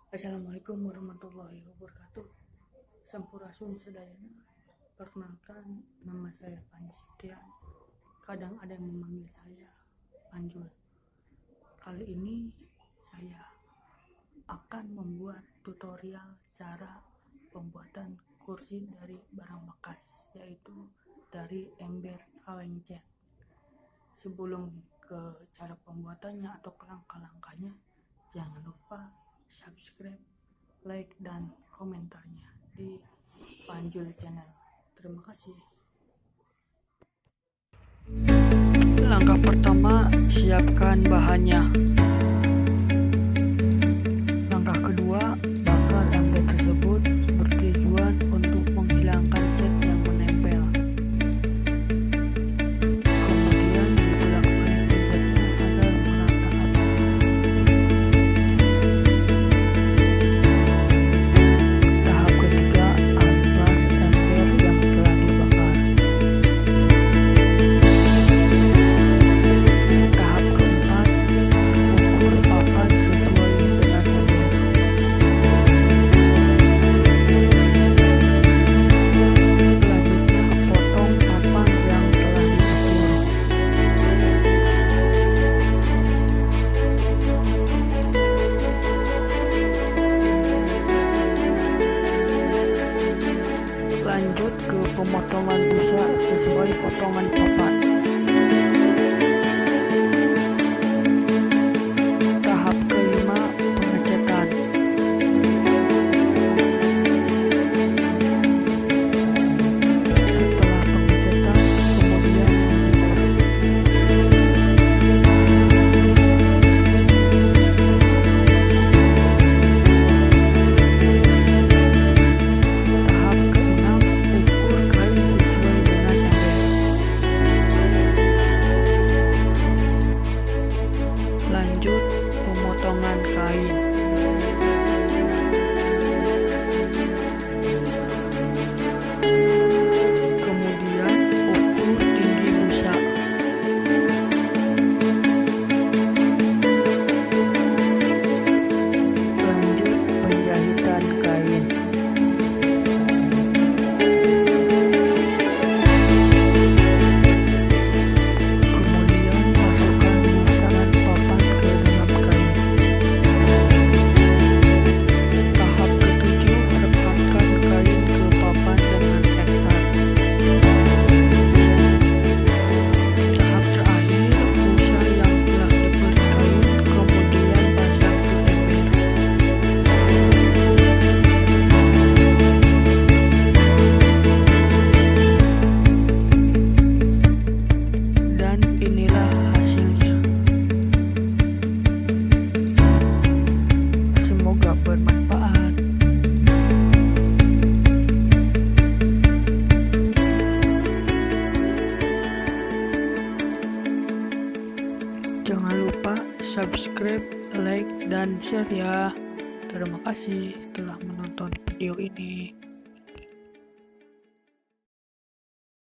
Assalamualaikum warahmatullahi wabarakatuh. Sampurasun sadayana. Perkenalkan, nama saya Panji Setian. Kadang ada yang memanggil saya Panjul. Kali ini saya akan membuat tutorial cara pembuatan kursi dari barang bekas, yaitu dari ember kaleng cat. Sebelum ke cara pembuatannya atau ke langkah-langkahnya, jangan lupa subscribe, like, dan komentarnya di Panjul Channel. Terima kasih. Langkah pertama, siapkan bahannya. Langkah kedua, bakar ember tersebut bertujuan untuk menghilangkan cat yang menempel. Kemudian dibolak-balik embernya agar merata. Tahap ketiga, amplas ember yang telah dibakar. Tahap keempat, ukur papan sesuai dengan ember. Selanjutnya, potong papan yang telah diukur. Lanjut ke pemotongan busa sesuai potongan papan. Tahap kelima, pengecetan. Setelah pengecetan, kemudian mendekor. Tahap keenam, ukur kain sesuai dengan ember. Lanjut, pemotongan kain. Kemudian ukur tinggi busa. Lanjut, penjahitan kain. Kemudian masukkan busaran papan ke dalam kain. Tahap ketujuh, rekatkan kain ke papan dengan ekstrak. Tahap terakhir, busa yang telah diberi kain kemudian pasang ke ember. Dan inilah hasilnya. Semoga bermanfaat. Jangan lupa subscribe, like, dan share ya. Terima kasih telah menonton video ini.